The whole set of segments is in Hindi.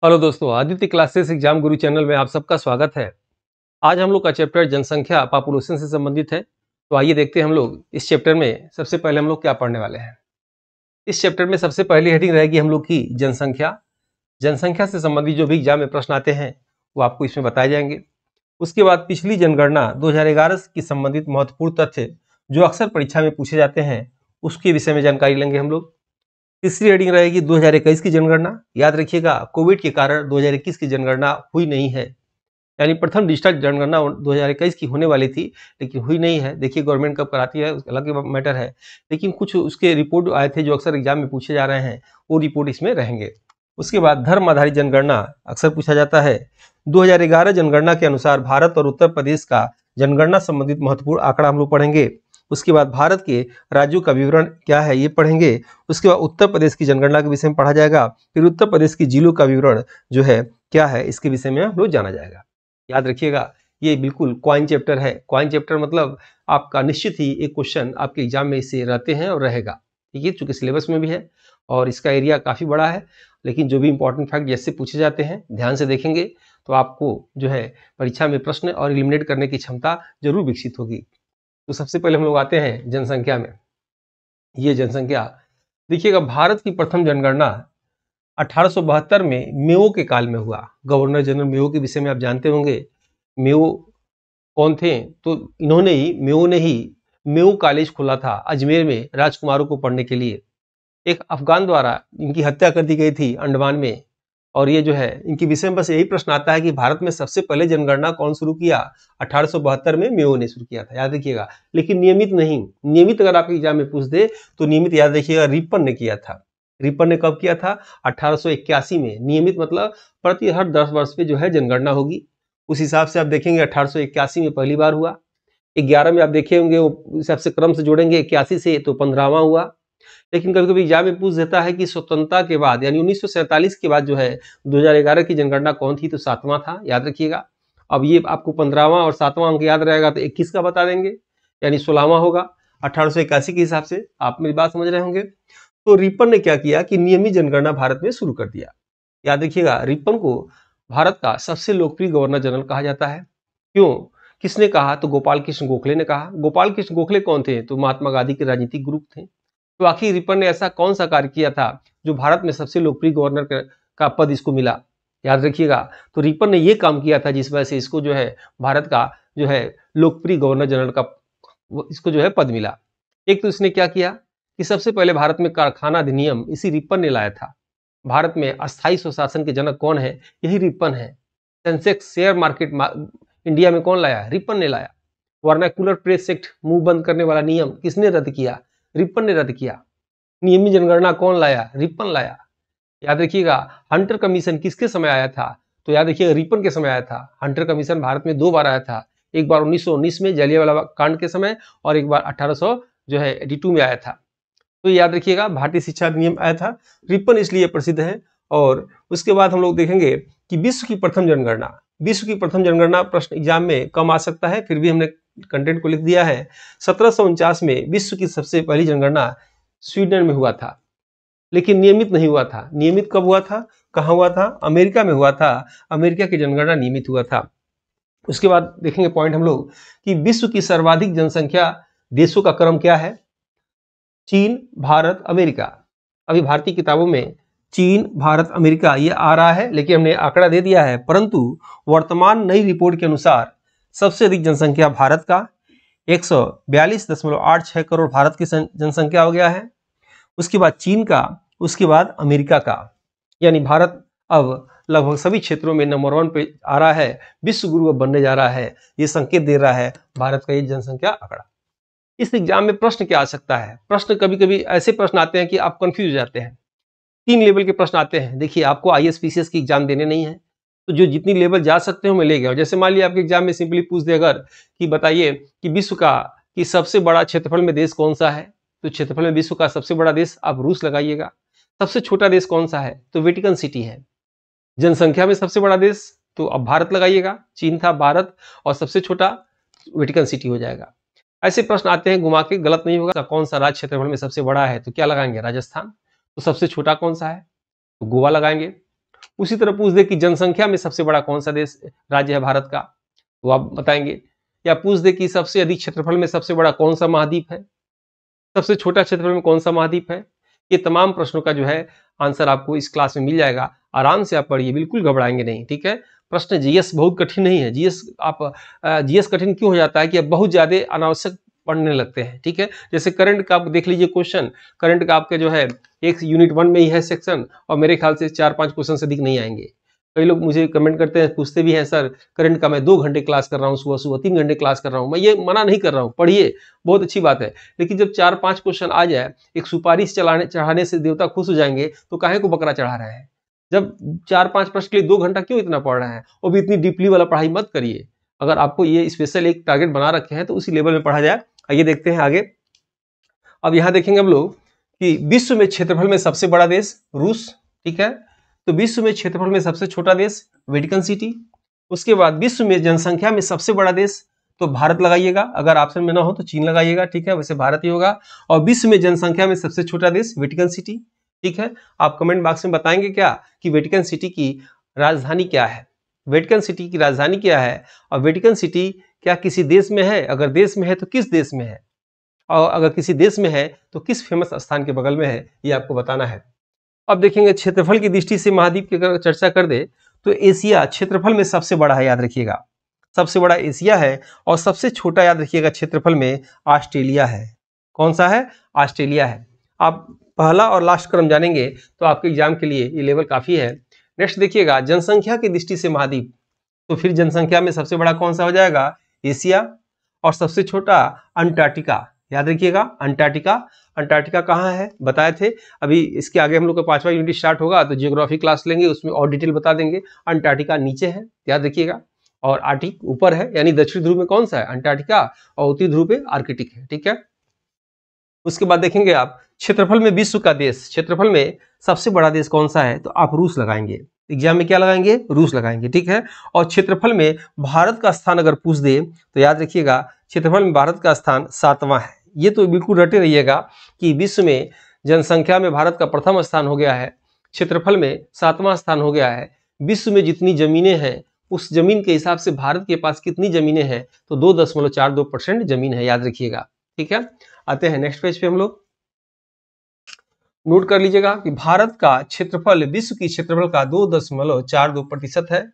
हेलो दोस्तों, आदित्य क्लासेस एग्जाम गुरु चैनल में आप सबका स्वागत है। आज हम लोग का चैप्टर जनसंख्या पॉपुलेशन से संबंधित है। तो आइए देखते हैं हम लोग इस चैप्टर में सबसे पहले हम लोग क्या पढ़ने वाले हैं। इस चैप्टर में सबसे पहली हेडिंग रहेगी हम लोग की जनसंख्या। जनसंख्या से संबंधित जो भी एग्जाम में प्रश्न आते हैं वो आपको इसमें बताए जाएंगे। उसके बाद पिछली जनगणना 2011 की संबंधित महत्वपूर्ण तथ्य जो अक्सर परीक्षा में पूछे जाते हैं उसके विषय में जानकारी लेंगे हम लोग। तीसरी हेडिंग रहेगी 2021 की जनगणना। याद रखिएगा, कोविड के कारण 2021 की जनगणना हुई नहीं है, यानी प्रथम डिजिटल जनगणना 2021 की होने वाली थी लेकिन हुई नहीं है। देखिए गवर्नमेंट कब कराती है अलग मैटर है, लेकिन कुछ उसके रिपोर्ट आए थे जो अक्सर एग्जाम में पूछे जा रहे हैं, वो रिपोर्ट इसमें रहेंगे। उसके बाद धर्म आधारित जनगणना अक्सर पूछा जाता है। 2011 जनगणना के अनुसार भारत और उत्तर प्रदेश का जनगणना संबंधित महत्वपूर्ण आंकड़ा हम लोग पढ़ेंगे। उसके बाद भारत के राज्यों का विवरण क्या है ये पढ़ेंगे। उसके बाद उत्तर प्रदेश की जनगणना के विषय में पढ़ा जाएगा। फिर उत्तर प्रदेश की जिलों का विवरण जो है क्या है इसके विषय में हम लोग जाना जाएगा। याद रखिएगा, ये बिल्कुल क्वाइन चैप्टर है। क्वाइन चैप्टर मतलब आपका निश्चित ही एक क्वेश्चन आपके एग्जाम में इससे रहते हैं और रहेगा, ठीक है, चूंकि सिलेबस में भी है और इसका एरिया काफ़ी बड़ा है। लेकिन जो भी इंपॉर्टेंट फैक्ट जैसे पूछे जाते हैं ध्यान से देखेंगे तो आपको जो है परीक्षा में प्रश्न और एलिमिनेट करने की क्षमता जरूर विकसित होगी। तो सबसे पहले हम लोग आते हैं जनसंख्या में। ये जनसंख्या देखिएगा, भारत की प्रथम जनगणना 1872 में मेयो के काल में हुआ। गवर्नर जनरल मेयो के विषय में आप जानते होंगे। मेयो कौन थे? तो इन्होंने ही, मेयो ने ही मेयो कॉलेज खोला था अजमेर में राजकुमारों को पढ़ने के लिए। एक अफगान द्वारा इनकी हत्या कर दी गई थी अंडमान में। और ये जो है इनके विषय में बस यही प्रश्न आता है कि भारत में सबसे पहले जनगणना कौन शुरू किया? 1872 में मेयो ने शुरू किया था, याद रखिएगा। लेकिन नियमित नहीं, नियमित अगर आपके एग्जाम में पूछ दे तो नियमित याद रखिएगा रिपन ने किया था। रिपन ने कब किया था? 1881 में। नियमित मतलब प्रति हर 10 वर्ष पे जो है जनगणना होगी। उस हिसाब से आप देखेंगे 1881 में पहली बार हुआ। 11 में आप देखे होंगे वो हिसाब से क्रम से जोड़ेंगे 81 से तो 15वां हुआ। लेकिन कभी कभी एग्जाम में पूछ देता है कि स्वतंत्रता के बाद यानी 1947 के बाद जो है 2011 की जनगणना कौन थी? तो 7वां था, याद रखिएगा। अब ये आपको 15वां और 7वां अंक याद रहेगा तो 21 का बता देंगे, यानी 16वां होगा 1881 के हिसाब से। आप मेरी बात समझ रहे होंगे। तो रिपन ने क्या किया कि नियमित जनगणना भारत में शुरू कर दिया। याद रखिएगा, रिपन को भारत का सबसे लोकप्रिय गवर्नर जनरल कहा जाता है। क्यों, किसने कहा? तो गोपाल कृष्ण गोखले ने कहा। गोपाल कृष्ण गोखले कौन थे? तो महात्मा गांधी के राजनीतिक गुरु थे। तो आखिर रिपन ने ऐसा कौन सा कार्य किया था जो भारत में सबसे लोकप्रिय गवर्नर का पद इसको मिला? याद रखिएगा, तो रिपन ने यह काम किया था जिस वजह से इसको जो है भारत का जो है लोकप्रिय गवर्नर जनरल का इसको जो है पद मिला। एक तो इसने क्या किया कि सबसे पहले भारत में कारखाना अधिनियम इसी रिपन ने लाया था। भारत में अस्थायी स्वशासन के जनक कौन है? यही रिपन है। सेंसेक्स शेयर मार्केट इंडिया में कौन लाया? रिपन ने लाया। वर्नाकुलर प्रेस एक्ट, मुंह बंद करने वाला नियम किसने रद्द किया? रिपन ने रद्द किया। नियमित जनगणना कौन लाया? रिपन लाया। याद रखिएगा, हंटर कमीशन किसके समय आया था? तो याद रखिएगा रिपन के समय आया था। हंटर कमीशन भारत में 2 बार आया था, एक बार 1919 में जलियांवाला कांड के समय और एक बार 1882 में आया था। तो याद रखिएगा भारतीय शिक्षा अधिनियम आया था। रिपन इसलिए प्रसिद्ध है। और उसके बाद हम लोग देखेंगे कि विश्व की प्रथम जनगणना। विश्व की प्रथम जनगणना प्रश्न एग्जाम में कम आ सकता है, फिर भी हमने कंटेंट को लिख दिया है। 1749 में विश्व की सबसे पहली जनगणना स्वीडन में हुआ था, लेकिन नियमित नहीं हुआ था। नियमित कब हुआ था? कहाँ हुआ था? अमेरिका में हुआ था। अमेरिका की जनगणना नियमित हुआ था। उसके बाद देखेंगे पॉइंट हम लोग कि विश्व की सर्वाधिक जनसंख्या देशों का क्रम क्या है? चीन, भारत, अमेरिका। अभी भारतीय किताबों में चीन, भारत, अमेरिका ये आ रहा है, लेकिन हमने आंकड़ा दे दिया है। परंतु वर्तमान नई रिपोर्ट के अनुसार सबसे अधिक जनसंख्या भारत का 142.86 करोड़ भारत की जनसंख्या हो गया है। उसके बाद चीन का, उसके बाद अमेरिका का। यानी भारत अब लगभग सभी क्षेत्रों में नंबर 1 पे आ रहा है, विश्व गुरु अब बनने जा रहा है। ये संकेत दे रहा है भारत का ये जनसंख्या आंकड़ा। इस एग्जाम में प्रश्न क्या आ सकता है? प्रश्न कभी कभी ऐसे प्रश्न आते हैं कि आप कंफ्यूज हो जाते हैं। 3 लेवल के प्रश्न आते हैं। देखिए, आपको IAS PCS की एग्जाम देने नहीं है, तो जो जितनी लेवल जा सकते हो मैं ले गया हूं। जैसे मान लिया आपके एग्जाम में सिंपली पूछ दे अगर कि बताइए कि विश्व का कि सबसे बड़ा क्षेत्रफल में देश कौन सा है, तो क्षेत्रफल में विश्व का सबसे बड़ा देश आप रूस लगाइएगा। सबसे छोटा देश कौन सा है? तो वेटिकन सिटी है। जनसंख्या में सबसे बड़ा देश तो अब भारत लगाइएगा, चीन था, भारत, और सबसे छोटा वेटिकन सिटी हो जाएगा। ऐसे प्रश्न आते हैं, घुमा के, गलत नहीं होगा। कौन सा राज्य क्षेत्रफल में सबसे बड़ा है? तो क्या लगाएंगे? राजस्थान। तो सबसे छोटा कौन सा है? तो गोवा लगाएंगे। उसी तरह पूछ दे कि जनसंख्या में सबसे बड़ा कौन सा देश राज्य है भारत का, तो आप बताएंगे। या पूछ दे कि सबसे अधिक क्षेत्रफल में सबसे बड़ा कौन सा महाद्वीप है, सबसे छोटा क्षेत्रफल में कौन सा महाद्वीप है। ये तमाम प्रश्नों का जो है आंसर आपको इस क्लास में मिल जाएगा। आराम से आप पढ़िए, बिल्कुल घबराएंगे नहीं, ठीक है। प्रश्न जीएस बहुत कठिन नहीं है। जीएस कठिन क्यों हो जाता है कि अब बहुत ज्यादा अनावश्यक पढ़ने लगते हैं, ठीक है। जैसे करंट का आप देख लीजिए क्वेश्चन, करंट का आपके जो है एक यूनिट 1 में ही है सेक्शन, और मेरे ख्याल से 4-5 क्वेश्चन से अधिक नहीं आएंगे। कई लोग मुझे कमेंट करते हैं, पूछते भी हैं, सर करंट का मैं 2 घंटे क्लास कर रहा हूँ, सुबह सुबह 3 घंटे क्लास कर रहा हूँ। मैं ये मना नहीं कर रहा हूँ, पढ़िए, बहुत अच्छी बात है। लेकिन जब 4-5 क्वेश्चन आ जाए, एक सुपारी चढ़ाने से देवता खुश हो जाएंगे, तो काहे को बकरा चढ़ा रहे हैं। जब 4-5 प्रश्न के लिए 2 घंटा क्यों इतना पढ़ रहे हैं, वो भी इतनी डीपली वाला पढ़ाई मत करिए। अगर आपको ये स्पेशल एक टारगेट बना रखे हैं तो उसी लेवल में पढ़ा जाए। आइए देखते हैं आगे। अब यहाँ देखेंगे हम लोग कि विश्व में क्षेत्रफल में सबसे बड़ा देश रूस, ठीक है। तो विश्व में क्षेत्रफल में सबसे छोटा देश वेटिकन सिटी। उसके बाद विश्व में जनसंख्या में सबसे बड़ा देश, तो भारत लगाइएगा, अगर ऑप्शन में ना हो तो चीन लगाइएगा, ठीक है, वैसे भारत ही होगा। और विश्व में जनसंख्या में सबसे छोटा देश वेटिकन सिटी, ठीक है। आप कमेंट बॉक्स में बताएंगे क्या कि वेटिकन सिटी की राजधानी क्या है, वेटिकन सिटी की राजधानी क्या है, और वेटिकन सिटी क्या किसी देश में है, अगर देश में है तो किस देश में है, और अगर किसी देश में है तो किस फेमस स्थान के बगल में है, ये आपको बताना है। अब देखेंगे क्षेत्रफल की दृष्टि से महाद्वीप की अगर चर्चा कर दे तो एशिया क्षेत्रफल में सबसे बड़ा है, याद रखिएगा, सबसे बड़ा एशिया है। और सबसे छोटा याद रखिएगा क्षेत्रफल में ऑस्ट्रेलिया है। कौन सा है, ऑस्ट्रेलिया है। आप पहला और लास्ट क्रम जानेंगे तो आपके एग्जाम के लिए ये लेवल काफी है। नेक्स्ट देखिएगा जनसंख्या की दृष्टि से महाद्वीप, तो फिर जनसंख्या में सबसे बड़ा कौन सा हो जाएगा, एशिया, और सबसे छोटा अंटार्कटिका, याद रखिएगा अंटार्कटिका। अंटार्कटिका कहाँ है बताए थे, अभी इसके आगे हम लोग का 5वां यूनिट स्टार्ट होगा तो जियोग्राफी क्लास लेंगे, उसमें और डिटेल बता देंगे। अंटार्कटिका नीचे है, याद रखिएगा, और आर्टिक ऊपर है, यानी दक्षिण ध्रुव में कौन सा है, अंटार्कटिका, और उत्तरी ध्रुव पे आर्कटिक है, ठीक है। उसके बाद देखेंगे आप क्षेत्रफल में विश्व का देश, क्षेत्रफल में सबसे बड़ा देश कौन सा है, तो आप रूस लगाएंगे, एग्जाम में क्या लगाएंगे, रूस लगाएंगे, ठीक है। और क्षेत्रफल में भारत का स्थान अगर पूछ दे तो याद रखिएगा क्षेत्रफल में भारत का स्थान 7वां है। ये तो बिल्कुल रटे रहिएगा कि विश्व में जनसंख्या में भारत का प्रथम स्थान हो गया है, क्षेत्रफल में 7वां स्थान हो गया है। विश्व में जितनी जमीनें हैं उस जमीन के हिसाब से भारत के पास कितनी जमीनें हैं, तो 2.42% जमीन है, याद रखिएगा, ठीक है। आते हैं नेक्स्ट पेज पे हम लोग, नोट कर लीजिएगा कि भारत का क्षेत्रफल विश्व की क्षेत्रफल का 2.42% है,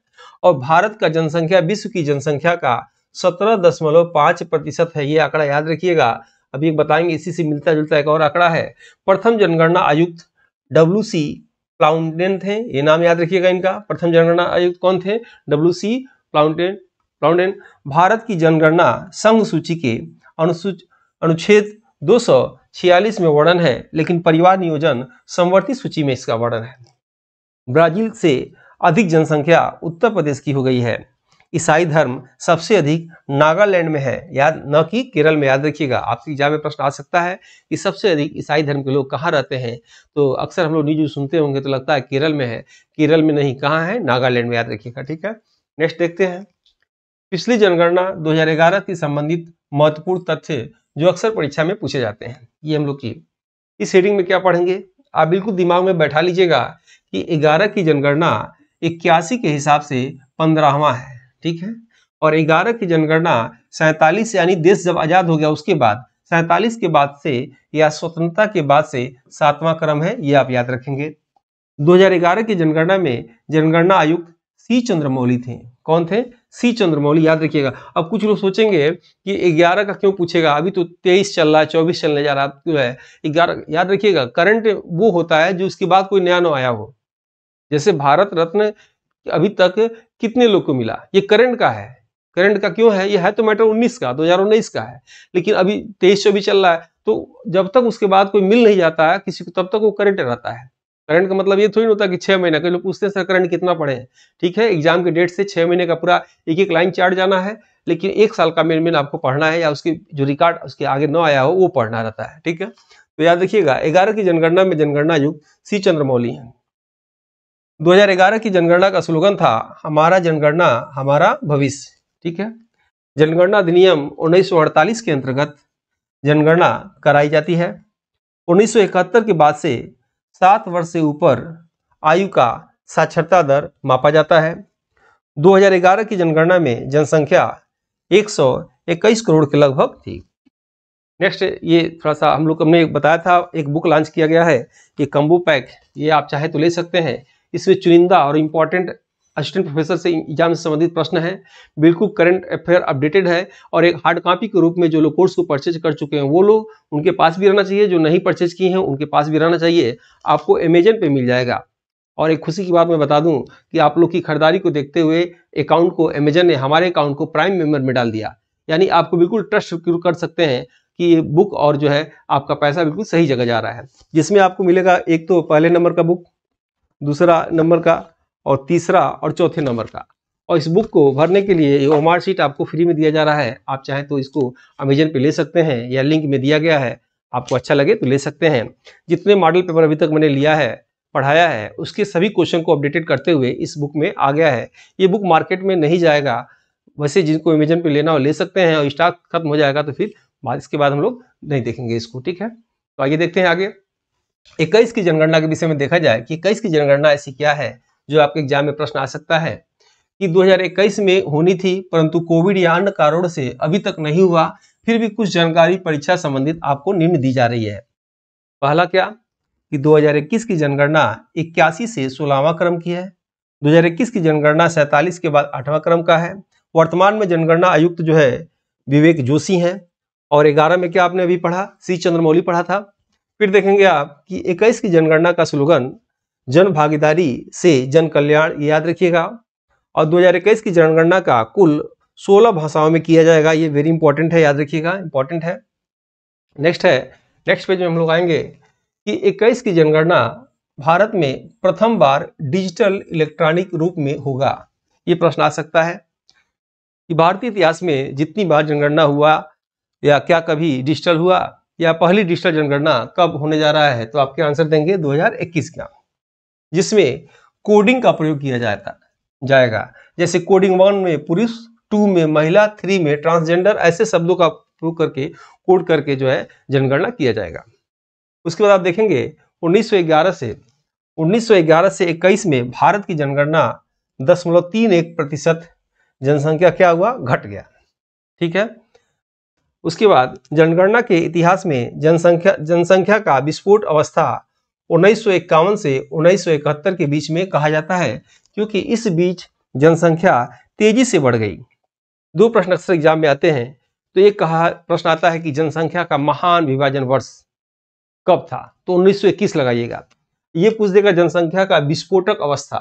और भारत का जनसंख्या विश्व की जनसंख्या का 17.5% है। ये आंकड़ा याद रखिएगा, अभी बताएंगे, इसी से मिलता जुलता एक और आंकड़ा है। प्रथम जनगणना आयुक्त WC प्लाउडेन थे, ये नाम याद रखिएगा इनका, प्रथम जनगणना आयुक्त कौन थे, WC प्लाउडेन। भारत की जनगणना संघ सूची के अनुच्छेद 246 में वर्णन है, लेकिन परिवार नियोजन समवर्ती सूची में इसका वर्णन है। ब्राजील से अधिक जनसंख्या उत्तर प्रदेश की हो गई है। ईसाई धर्म सबसे अधिक नागालैंड में है, याद न कि केरल में, याद रखिएगा। आपके एग्जाम में प्रश्न आ सकता है कि सबसे अधिक ईसाई धर्म के लोग कहाँ रहते हैं, तो अक्सर हम लोग न्यूज सुनते होंगे तो लगता है केरल में है, केरल में नहीं, कहाँ है, नागालैंड में, याद रखिएगा, ठीक है। नेक्स्ट देखते हैं पिछली जनगणना 2011 की संबंधित महत्वपूर्ण तथ्य जो अक्सर परीक्षा में पूछे जाते हैं, ये हम लोग की इस हेडिंग में क्या पढ़ेंगे, आप बिल्कुल दिमाग में बैठा लीजिएगा कि 11 की जनगणना 81 के हिसाब से 15वां है, ठीक है। और 11 की जनगणना 47 यानी देश जब आजाद हो गया उसके बाद 47 के बाद से या स्वतंत्रता के बाद से 7वां क्रम है, ये आप याद रखेंगे। 2011 की जनगणना में जनगणना आयुक्त सी चंद्रमौली थे, कौन थे, सी चंद्रमौली, याद रखिएगा। अब कुछ लोग सोचेंगे कि 11 का क्यों पूछेगा, अभी तो 23 चल रहा है, 24 चलने जा रहा क्यों है 11, याद रखिएगा करंट वो होता है जो उसके बाद कोई नया न आया हो। जैसे भारत रत्न अभी तक कितने लोग को मिला, ये करंट का है, करंट का क्यों है, ये है तो मैटर 19 का, 2019 का है, लेकिन अभी 23-24 चल रहा है, तो जब तक उसके बाद कोई मिल नहीं जाता है किसी को तब तक वो करंट रहता है। करंट का मतलब ये थोड़ी होता कि 6 महीना के लोग पूछते हैं सर करंट कितना पढ़े हैं, ठीक है। एग्जाम के डेट से 6 महीने का पूरा एक लाइन चार्ट जाना है, लेकिन 1 साल का मेन आपको पढ़ना है, या उसकी जो रिकॉर्ड उसके आगे न आया हो वो पढ़ना रहता है, ठीक है। तो याद रखिएगा 11 की जनगणना में जनगणना आयुक्त सी चंद्रमौली है। 2011 की जनगणना का स्लोगन था हमारा जनगणना हमारा भविष्य, ठीक है। जनगणना अधिनियम 1948 के अंतर्गत जनगणना कराई जाती है। 1971 के बाद से 7 वर्ष से ऊपर आयु का साक्षरता दर मापा जाता है। 2011 की जनगणना में जनसंख्या 121 करोड़ के लगभग थी। नेक्स्ट, ये थोड़ा सा हम लोग हमने बताया था, एक बुक लॉन्च किया गया है, ये कम्बो पैक, ये आप चाहे तो ले सकते हैं। इसमें चुनिंदा और इम्पॉर्टेंट असिस्टेंट प्रोफेसर से एग्जाम से संबंधित प्रश्न है, बिल्कुल करंट अफेयर अपडेटेड है, और एक हार्ड कॉपी के रूप में जो लोग कोर्स को परचेज कर चुके हैं वो लोग, उनके पास भी रहना चाहिए, जो नहीं परचेज किए हैं उनके पास भी रहना चाहिए। आपको अमेजन पे मिल जाएगा। और एक खुशी की बात मैं बता दूं कि आप लोग की खरीदारी को देखते हुए अकाउंट को अमेजन ने, हमारे अकाउंट को प्राइम मेंबर में डाल दिया, यानी आपको बिल्कुल ट्रस्ट कर सकते हैं कि ये बुक और जो है आपका पैसा बिल्कुल सही जगह जा रहा है। जिसमें आपको मिलेगा एक तो पहले नंबर का बुक, दूसरा नंबर का, और तीसरा और चौथे नंबर का। और इस बुक को भरने के लिए ओमार शीट आपको फ्री में दिया जा रहा है। आप चाहें तो इसको अमेजन पे ले सकते हैं, या लिंक में दिया गया है, आपको अच्छा लगे तो ले सकते हैं। जितने मॉडल पेपर अभी तक मैंने लिया है, पढ़ाया है, उसके सभी क्वेश्चन को अपडेटेड करते हुए इस बुक में आ गया है। ये बुक मार्केट में नहीं जाएगा, वैसे जिनको अमेजन पे लेना हो ले सकते हैं, और स्टॉक खत्म हो जाएगा तो फिर इसके बाद हम लोग नहीं देखेंगे इसको, ठीक है। तो आइए देखते हैं आगे। 21 की जनगणना के विषय में देखा जाए कि 21 की जनगणना ऐसी क्या है जो आपके एग्जाम में प्रश्न आ सकता है कि 2021 में होनी थी, परंतु कोविड या अन्य कारणों से अभी तक नहीं हुआ, फिर भी कुछ जानकारी परीक्षा संबंधित आपको निम्न दी जा रही है। पहला क्या कि 2021 की जनगणना 81 से 16वां क्रम की है। 2021 की जनगणना 47 के बाद 8वां क्रम का है। वर्तमान में जनगणना आयुक्त जो है विवेक जोशी हैं। और 11 में क्या आपने अभी पढ़ा, सी चंद्रमौली पढ़ा था। फिर देखेंगे आप कि 21 की जनगणना का स्लोगन जन भागीदारी से जन कल्याण, याद रखिएगा। और 2021 की जनगणना का कुल 16 भाषाओं में किया जाएगा, ये वेरी इंपॉर्टेंट है, याद रखिएगा, इंपॉर्टेंट है। नेक्स्ट पेज में हम लोग आएंगे कि 21 की जनगणना भारत में प्रथम बार डिजिटल इलेक्ट्रॉनिक रूप में होगा। ये प्रश्न आ सकता है कि भारतीय इतिहास में जितनी बार जनगणना हुआ या क्या कभी डिजिटल हुआ, या पहली डिजिटल जनगणना कब होने जा रहा है, तो आपके आंसर देंगे 2021 का, जिसमें कोडिंग का प्रयोग किया जाएगा। जैसे कोडिंग 1 में पुरुष, 2 में महिला, 3 में ट्रांसजेंडर, ऐसे शब्दों का प्रयोग करके कोड करके जो है जनगणना किया जाएगा। उसके बाद आप देखेंगे 1911 से 21 में भारत की जनगणना 0.31% जनसंख्या क्या हुआ, घट गया, ठीक है। उसके बाद जनगणना के इतिहास में जनसंख्या का विस्फोट अवस्था 1951 से 1971 के बीच में कहा जाता है, क्योंकि इस बीच जनसंख्या तेजी से बढ़ गई। दो प्रश्न अक्सर एग्जाम में आते हैं, तो एक प्रश्न आता है कि जनसंख्या का महान विभाजन वर्ष कब था, तो 1921 लगाइएगा। ये पूछ देगा जनसंख्या का विस्फोटक अवस्था,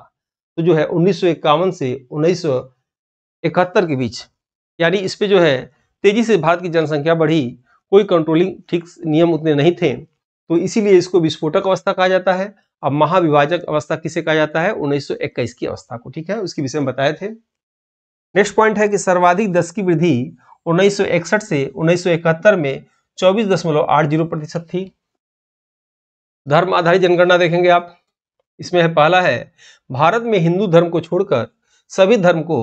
तो जो है 1951 से 1971 के बीच, यानी इस पे जो है तेजी से भारत की जनसंख्या बढ़ी, कोई कंट्रोलिंग ठीक नियम उतने नहीं थे, तो इसीलिए इसको विस्फोटक अवस्था कहा जाता है। अब महाविभाजक अवस्था किसे कहा जाता है, 1921 की अवस्था को, ठीक है, उसके विषय में बताए थे। नेक्स्ट पॉइंट है कि सर्वाधिक 10 की वृद्धि 1961 से 1971 में 24.80% थी। धर्म आधारित जनगणना देखेंगे आप, इसमें है पहला है भारत में हिंदू धर्म को छोड़कर सभी धर्म को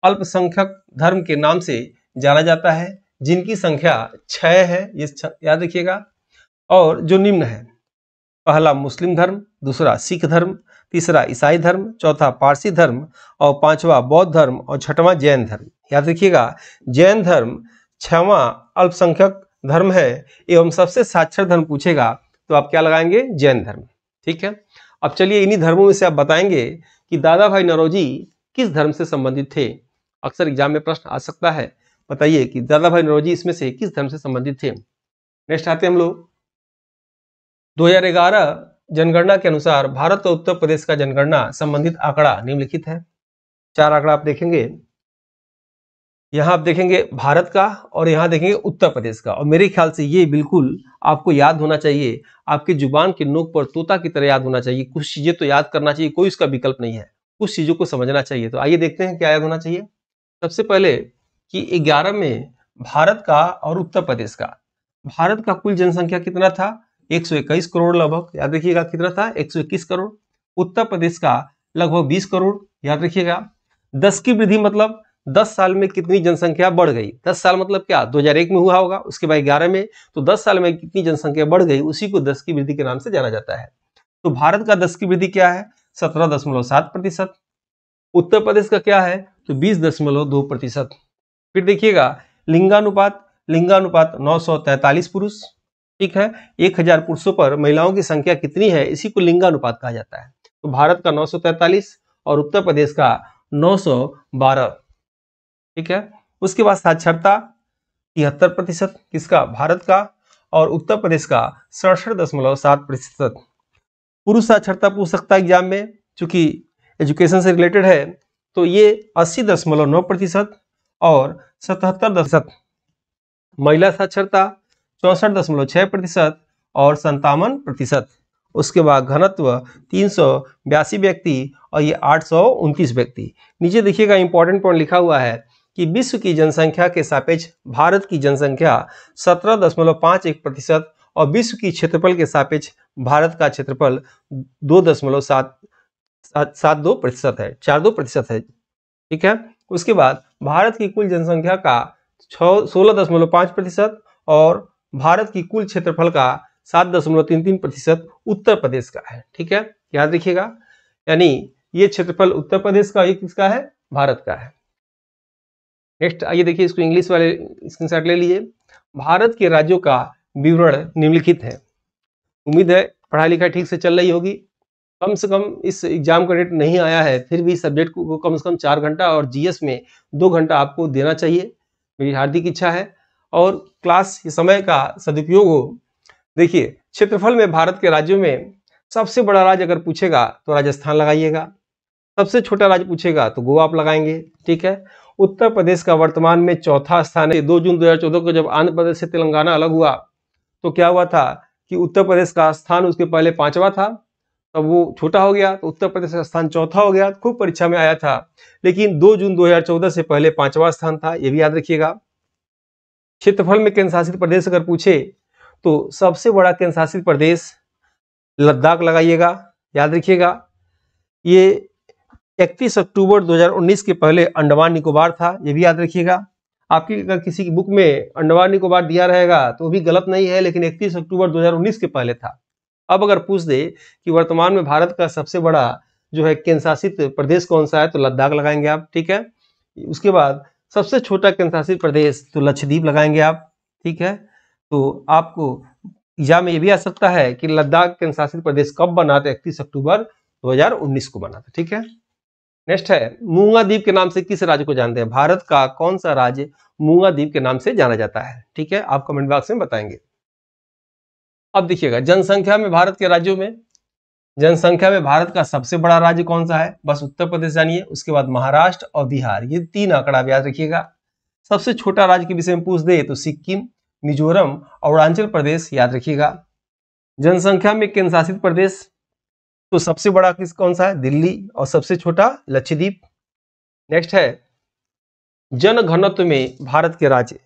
अल्पसंख्यक धर्म के नाम से जाना जाता है, जिनकी संख्या 6 है, ये याद रखिएगा। और जो निम्न है, पहला मुस्लिम धर्म, दूसरा सिख धर्म, तीसरा ईसाई धर्म, चौथा पारसी धर्म, और पांचवा बौद्ध धर्म, और छठवां जैन धर्म। याद रखिएगा, जैन धर्म 6वां अल्पसंख्यक धर्म है एवं सबसे साक्षर धर्म पूछेगा तो आप क्या लगाएंगे, जैन धर्म, ठीक है। अब चलिए इन्हीं धर्मों में से आप बताएंगे कि दादा भाई नौरोजी किस धर्म से संबंधित थे। अक्सर एग्जाम में प्रश्न आ सकता है, बताइए कि दादा भाई नौरोजी इसमें से किस धर्म से संबंधित थे। नेक्स्ट आते हैं हम लोग 2011 जनगणना के अनुसार भारत और उत्तर प्रदेश का जनगणना संबंधित आंकड़ा निम्नलिखित है। 4 आंकड़ा आप देखेंगे, यहाँ आप देखेंगे भारत का और यहाँ देखेंगे उत्तर प्रदेश का। और मेरे ख्याल से ये बिल्कुल आपको याद होना चाहिए, आपकी जुबान के नोक पर तोता की तरह याद होना चाहिए। कुछ चीजें तो याद करना चाहिए, कोई इसका विकल्प नहीं है, कुछ चीजों को समझना चाहिए। तो आइए देखते हैं क्या याद होना चाहिए। सबसे पहले कि 11 में भारत का और उत्तर प्रदेश का, भारत का कुल जनसंख्या कितना था, 121 करोड़ लगभग, याद रखिएगा कितना था, 121 करोड़। उत्तर प्रदेश का लगभग 20 करोड़, याद रखिएगा। 10 की वृद्धि मतलब 10 साल में कितनी जनसंख्या बढ़ गई। 10 साल मतलब क्या, 2001 में हुआ होगा, उसके बाद 11 में, तो 10 साल में कितनी जनसंख्या बढ़ गई, उसी को 10 की वृद्धि के नाम से जाना जाता है। तो भारत का 10 की वृद्धि क्या है, 17.7%। उत्तर प्रदेश का क्या है तो 20.2%। फिर देखिएगा लिंगानुपात, लिंगानुपात 943 पुरुष, ठीक है। 1000 पुरुषों पर महिलाओं की संख्या कितनी है, इसी को लिंगानुपात कहा जाता है। तो भारत का 943 और उत्तर प्रदेश का 912, ठीक है। उसके बाद साक्षरता 73%, किसका, भारत का, और उत्तर प्रदेश का 67.7%। पुरुष साक्षरता पूछ सकता है एग्जाम में, चूंकि एजुकेशन से रिलेटेड है, तो ये 80.9% और 77%। महिला साक्षरता 64.6% और 57%। उसके बाद घनत्व 382 व्यक्ति और ये 829 व्यक्ति। नीचे देखिएगा इंपॉर्टेंट पॉइंट लिखा हुआ है कि विश्व की जनसंख्या के सापेक्ष भारत की जनसंख्या 17.51% और विश्व की क्षेत्रफल के सापेक्ष भारत का क्षेत्रफल 2.72% है, 42% है, ठीक है। उसके बाद भारत की कुल जनसंख्या का 16.5% और भारत की कुल क्षेत्रफल का 7.33% उत्तर प्रदेश का है, ठीक है, याद रखिएगा। यानी ये क्षेत्रफल उत्तर प्रदेश का, ये किसका है, भारत का है। नेक्स्ट आइए देखिए, इसको इंग्लिश वाले स्क्रीनशॉट ले लीजिए। भारत के राज्यों का विवरण निम्नलिखित है। उम्मीद है पढ़ाई लिखाई ठीक से चल रही होगी। कम से कम इस एग्जाम का डेट नहीं आया है, फिर भी सब्जेक्ट को कम से कम 4 घंटा और जीएस में 2 घंटा आपको देना चाहिए, मेरी हार्दिक इच्छा है। और क्लास समय का सदुपयोग हो। देखिए क्षेत्रफल में भारत के राज्यों में सबसे बड़ा राज्य अगर पूछेगा तो राजस्थान लगाइएगा, सबसे छोटा राज्य पूछेगा तो गोवा आप लगाएंगे, ठीक है। उत्तर प्रदेश का वर्तमान में चौथा स्थान है। 2 जून 2014 को जब आंध्र प्रदेश से तेलंगाना अलग हुआ तो क्या हुआ था कि उत्तर प्रदेश का स्थान उसके पहले 5वां था, तब वो छोटा हो गया तो उत्तर प्रदेश का स्थान चौथा हो गया। खूब परीक्षा में आया था, लेकिन 2 जून 2014 से पहले 5वां स्थान था, ये भी याद रखिएगा। क्षेत्रफल में केंद्र शासित प्रदेश अगर पूछे तो सबसे बड़ा केंद्र शासित प्रदेश लद्दाख लगाइएगा, याद रखिएगा। ये 31 अक्टूबर 2019 के पहले अंडमान निकोबार था, ये भी याद रखिएगा। आपकी अगर किसी की बुक में अंडमान निकोबार दिया रहेगा तो भी गलत नहीं है, लेकिन 31 अक्टूबर 2019 के पहले था। अब अगर पूछ दे कि वर्तमान में भारत का सबसे बड़ा जो है केंद्र शासित प्रदेश कौन सा है तो लद्दाख लगाएंगे आप, ठीक है। उसके बाद सबसे छोटा केंद्र शासित प्रदेश तो लक्षद्वीप लगाएंगे आप, ठीक है। तो आपको एग्जाम में ये भी आ सकता है कि लद्दाख केंद्र शासित प्रदेश कब बना था, 31 अक्टूबर 2019 को बना था, ठीक है। नेक्स्ट है मूंगा द्वीप के नाम से किस राज्य को जानते हैं, भारत का कौन सा राज्य मूंगा द्वीप के नाम से जाना जाता है, ठीक है, आप कमेंट बॉक्स में बताएंगे। अब देखिएगा जनसंख्या में भारत के राज्यों में, जनसंख्या में भारत का सबसे बड़ा राज्य कौन सा है, बस उत्तर प्रदेश जानिए। उसके बाद महाराष्ट्र और बिहार, ये 3 आंकड़ा याद रखिएगा। सबसे छोटा राज्य के विषय में पूछ दे तो सिक्किम, मिजोरम और अरुणाचल प्रदेश, याद रखिएगा। जनसंख्या में केंद्र शासित प्रदेश तो सबसे बड़ा कौन सा है, दिल्ली, और सबसे छोटा लक्षद्वीप। नेक्स्ट है जनघनत्व में भारत के राज्य,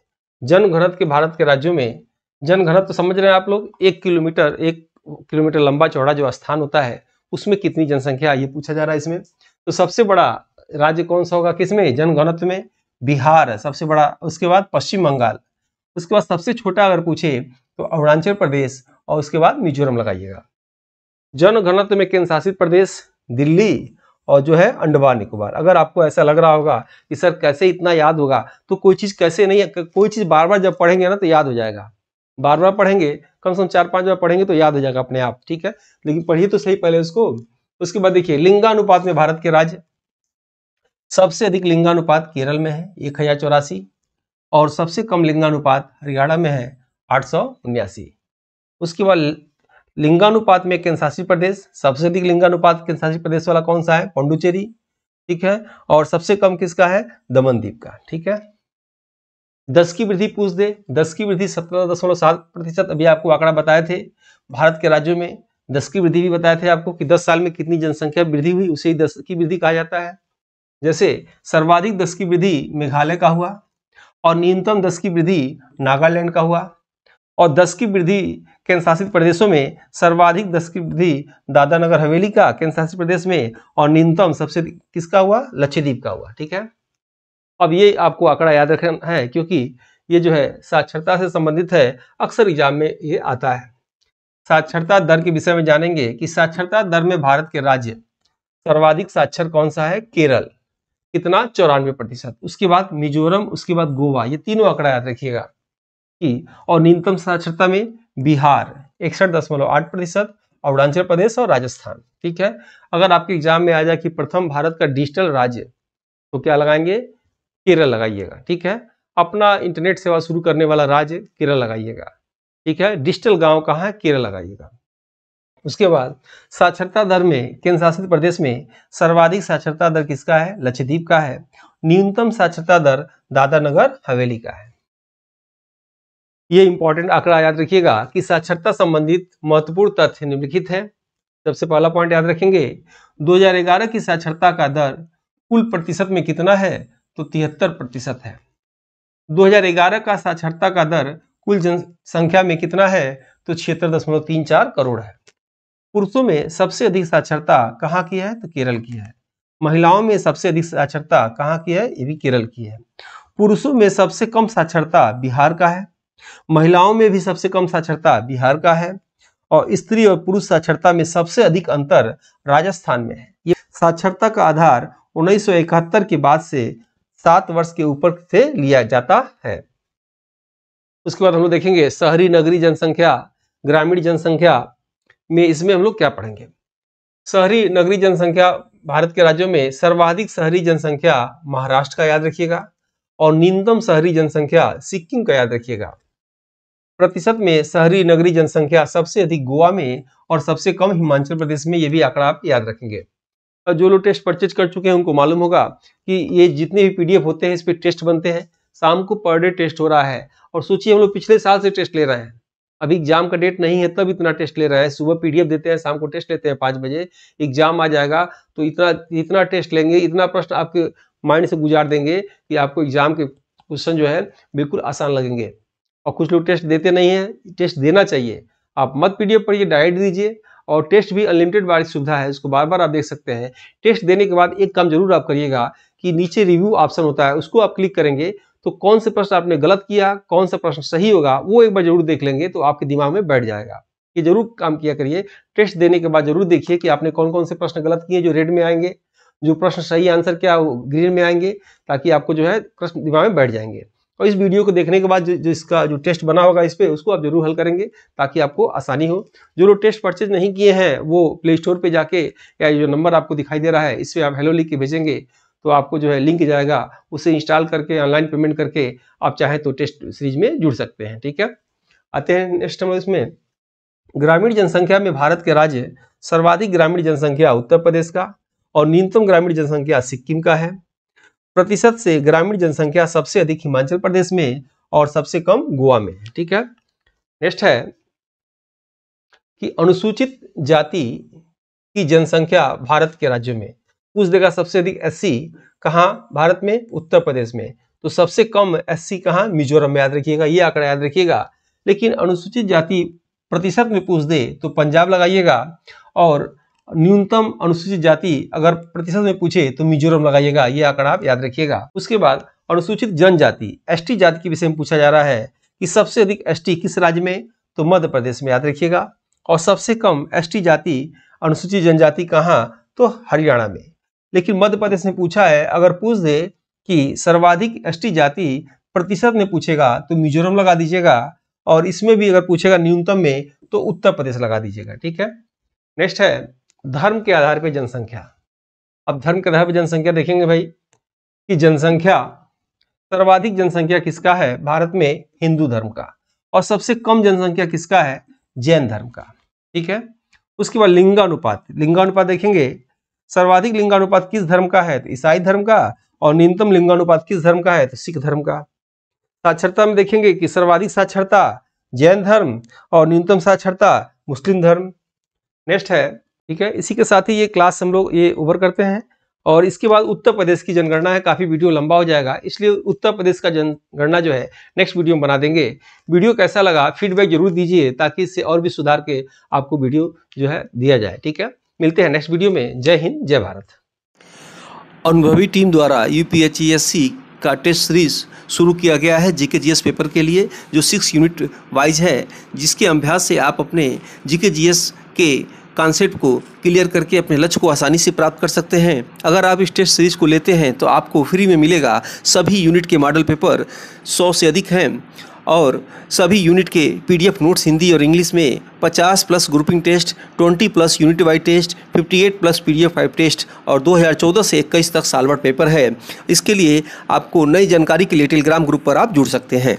जनघनत्व के भारत के राज्यों में, जनघनत्व समझ रहे हैं आप लोग, 1 किलोमीटर लंबा चौड़ा जो स्थान होता है उसमें कितनी जनसंख्या, ये पूछा जा रहा है इसमें। तो सबसे बड़ा राज्य कौन सा होगा किसमें, जनघनत्व में, बिहार है सबसे बड़ा। उसके बाद पश्चिम बंगाल, उसके बाद सबसे छोटा अगर पूछे तो अरुणाचल प्रदेश, और उसके बाद मिजोरम लगाइएगा। जनघनत्व में केंद्र शासित प्रदेश दिल्ली, और जो है अंडमान निकोबार। अगर आपको ऐसा लग रहा होगा कि सर कैसे इतना याद होगा, तो कोई चीज कैसे नहीं है, कोई चीज बार बार जब पढ़ेंगे ना तो याद हो जाएगा। बार बार पढ़ेंगे, कम से कम 4-5 बार पढ़ेंगे तो याद हो जाएगा अपने आप, ठीक है। लेकिन पढ़िए तो सही पहले उसको। उसके बाद देखिए लिंगानुपात में भारत के राज्य, सबसे अधिक लिंगानुपात केरल में है 1084, और सबसे कम लिंगानुपात हरियाणा में है 879। उसके बाद लिंगानुपात में केंद्र शासित प्रदेश, सबसे अधिक लिंगानुपात केंद्र शासित प्रदेश वाला कौन सा है, पुडुचेरी, ठीक है। और सबसे कम किसका है, दमन द्वीप का, ठीक है। 10 की वृद्धि पूछ दे, 10 की वृद्धि 17.7%, अभी आपको आंकड़ा बताए थे भारत के राज्यों में। 10 की वृद्धि भी बताए थे आपको कि 10 साल में कितनी जनसंख्या वृद्धि हुई, उसे ही 10 की वृद्धि कहा जाता है। जैसे सर्वाधिक 10 की वृद्धि मेघालय का हुआ, और न्यूनतम 10 की वृद्धि नागालैंड का हुआ, और 10 की वृद्धि केंद्र शासित प्रदेशों में सर्वाधिक 10 की वृद्धि दादरा नगर हवेली का केंद्र शासित प्रदेश में, और न्यूनतम सबसे किसका हुआ, लक्षद्वीप का हुआ, ठीक है। अब ये आपको आंकड़ा याद रखना है क्योंकि ये जो है साक्षरता से संबंधित है, अक्सर एग्जाम में ये आता है। साक्षरता दर के विषय में जानेंगे कि साक्षरता दर में भारत के राज्य सर्वाधिक साक्षर कौन सा है? केरल, कितना? 94%। उसके बाद मिजोरम, उसके बाद गोवा, ये तीनों आंकड़ा याद रखिएगा कि, और न्यूनतम साक्षरता में बिहार 61.8%, अरुणाचल प्रदेश और राजस्थान। ठीक है, अगर आपके एग्जाम में आ जाए कि प्रथम भारत का डिजिटल राज्य, तो क्या लगाएंगे? केरल लगाइएगा। ठीक है, अपना इंटरनेट सेवा शुरू करने वाला राज्य केरल लगाइएगा। ठीक है, डिजिटल गांव कहाँ है? केरल लगाइएगा। उसके बाद साक्षरता दर में केंद्र शासित प्रदेश में सर्वाधिक साक्षरता दर किसका है? लक्षद्वीप का है। न्यूनतम साक्षरता दर दादरा नगर हवेली का है। ये इंपॉर्टेंट आंकड़ा याद रखिएगा कि साक्षरता संबंधित महत्वपूर्ण तथ्य निम्नलिखित है। सबसे पहला पॉइंट याद रखेंगे, 2011 की साक्षरता का दर कुल प्रतिशत में कितना है? तो 73% है। 2011 का साक्षरता का दर कुल जनसंख्या में कितना है? तो 76.34 करोड़ है। पुरुषों में सबसे अधिक साक्षरता कहाँ की है? तो केरल की है। महिलाओं में सबसे अधिक साक्षरता कहाँ की है? ये भी केरल की है। पुरुषों में सबसे कम साक्षरता बिहार का है। महिलाओं में भी सबसे कम साक्षरता बिहार का है। और स्त्री और पुरुष साक्षरता में सबसे अधिक अंतर राजस्थान में है। ये साक्षरता का आधार 1971 के बाद से 7 वर्ष के ऊपर से लिया जाता है। उसके बाद हम लोग देखेंगे शहरी नगरी जनसंख्या, ग्रामीण जनसंख्या में, इसमें हम लोग क्या पढ़ेंगे? शहरी नगरी जनसंख्या, भारत के राज्यों में सर्वाधिक शहरी जनसंख्या महाराष्ट्र का याद रखिएगा, और न्यूनतम शहरी जनसंख्या सिक्किम का याद रखिएगा। प्रतिशत में शहरी नगरी जनसंख्या सबसे अधिक गोवा में और सबसे कम हिमाचल प्रदेश में, ये भी आंकड़ा आप याद रखेंगे। जो लोग टेस्ट परचेज कर चुके हैं उनको मालूम होगा कि ये जितने भी पीडीएफ होते हैं इस पे टेस्ट बनते हैं। शाम को पर डे टेस्ट हो रहा है, और सोचिए हम लोग पिछले साल से टेस्ट ले रहे हैं। अभी एग्जाम का डेट नहीं है तब इतना टेस्ट ले रहे हैं। सुबह पीडीएफ देते हैं, शाम को टेस्ट लेते हैं 5 बजे। एग्जाम आ जाएगा तो इतना टेस्ट लेंगे, इतना प्रश्न आपके माइंड से गुजार देंगे कि आपको एग्जाम के क्वेश्चन जो है बिल्कुल आसान लगेंगे। और कुछ लोग टेस्ट देते नहीं है, टेस्ट देना चाहिए। आप मत पीडीएफ पढ़िए, डायरेक्ट दीजिए। और टेस्ट भी अनलिमिटेड वाली सुविधा है, उसको बार बार आप देख सकते हैं। टेस्ट देने के बाद एक काम जरूर आप करिएगा कि नीचे रिव्यू ऑप्शन होता है, उसको आप क्लिक करेंगे तो कौन से प्रश्न आपने गलत किया, कौन सा प्रश्न सही होगा, वो एक बार जरूर देख लेंगे तो आपके दिमाग में बैठ जाएगा। ये जरूर काम किया करिए। टेस्ट देने के बाद जरूर देखिए कि आपने कौन कौन से प्रश्न गलत किए, जो रेड में आएंगे, जो प्रश्न सही आंसर क्या वो ग्रीन में आएंगे, ताकि आपको जो है प्रश्न दिमाग में बैठ जाएंगे। और इस वीडियो को देखने के बाद जो इसका जो टेस्ट बना होगा इस पे, उसको आप जरूर हल करेंगे ताकि आपको आसानी हो। जो लोग टेस्ट परचेज नहीं किए हैं वो प्ले स्टोर पे जाके, या जो नंबर आपको दिखाई दे रहा है इस पे आप हेलो लिख के भेजेंगे तो आपको जो है लिंक जाएगा, उसे इंस्टॉल करके ऑनलाइन पेमेंट करके आप चाहें तो टेस्ट सीरीज में जुड़ सकते हैं। ठीक है, आते हैं नेक्स्ट हम इसमें। ग्रामीण जनसंख्या में भारत के राज्य, सर्वाधिक ग्रामीण जनसंख्या उत्तर प्रदेश का और न्यूनतम ग्रामीण जनसंख्या सिक्किम का है। प्रतिशत से ग्रामीण जनसंख्या सबसे अधिक हिमाचल प्रदेश में और सबसे कम गोवा में है। ठीक है, नेक्स्ट है कि अनुसूचित जाति की जनसंख्या भारत के राज्यों में पूछ देगा। सबसे अधिक एससी कहाँ? भारत में उत्तर प्रदेश में। तो सबसे कम एससी कहाँ? मिजोरम में। याद रखिएगा, ये आंकड़ा याद रखिएगा। लेकिन अनुसूचित जाति प्रतिशत में पूछ दे तो पंजाब लगाइएगा, और न्यूनतम अनुसूचित जाति अगर प्रतिशत में पूछे तो मिजोरम लगाइएगा। ये आंकड़ा आप याद रखिएगा। उसके बाद अनुसूचित जनजाति एसटी जाति के विषय में पूछा जा रहा है कि सबसे अधिक एसटी किस राज्य में? तो मध्य प्रदेश में। याद रखिएगा। और सबसे कम एसटी जाति अनुसूचित जनजाति कहाँ? तो हरियाणा में। लेकिन मध्य प्रदेश में पूछा है, अगर पूछ दे कि सर्वाधिक एसटी जाति प्रतिशत में पूछेगा तो मिजोरम लगा दीजिएगा, और इसमें भी अगर पूछेगा न्यूनतम में तो उत्तर प्रदेश लगा दीजिएगा। ठीक है, नेक्स्ट है धर्म के आधार पर जनसंख्या। अब धर्म के आधार पर जनसंख्या देखेंगे भाई कि जनसंख्या, सर्वाधिक जनसंख्या किसका है भारत में? हिंदू धर्म का। और सबसे कम जनसंख्या किसका है? जैन धर्म का। ठीक है, उसके बाद लिंगानुपात, लिंगानुपात देखेंगे सर्वाधिक लिंगानुपात किस धर्म का है? तो ईसाई धर्म का। और न्यूनतम लिंगानुपात किस धर्म का है? तो सिख धर्म का। साक्षरता में देखेंगे कि सर्वाधिक साक्षरता जैन धर्म और न्यूनतम साक्षरता मुस्लिम धर्म। नेक्स्ट है, ठीक है, इसी के साथ ही ये क्लास हम लोग ये ओवर करते हैं। और इसके बाद उत्तर प्रदेश की जनगणना है, काफी वीडियो लंबा हो जाएगा, इसलिए उत्तर प्रदेश का जनगणना जो है नेक्स्ट वीडियो में बना देंगे। वीडियो कैसा लगा फीडबैक जरूर दीजिए, ताकि इससे और भी सुधार के आपको वीडियो जो है दिया जाए। ठीक है, मिलते हैं नेक्स्ट वीडियो में। जय हिंद, जय भारत। अनुभवी टीम द्वारा यूपीएससी का टेस्ट सीरीज शुरू किया गया है जीके जीएस पेपर के लिए, जो 6 यूनिट वाइज है, जिसके अभ्यास से आप अपने जीके जीएस के कॉन्सेप्ट को क्लियर करके अपने लक्ष्य को आसानी से प्राप्त कर सकते हैं। अगर आप इस टेस्ट सीरीज को लेते हैं तो आपको फ्री में मिलेगा सभी यूनिट के मॉडल पेपर, 100 से अधिक हैं, और सभी यूनिट के PDF नोट्स हिंदी और इंग्लिश में, 50+ grouping test, 20+ unit wise test, 58+ PDF 5 test और 2014 से 21 तक साल भर पेपर है। इसके लिए आपको नई जानकारी के लिए टेलीग्राम ग्रुप पर आप जुड़ सकते हैं।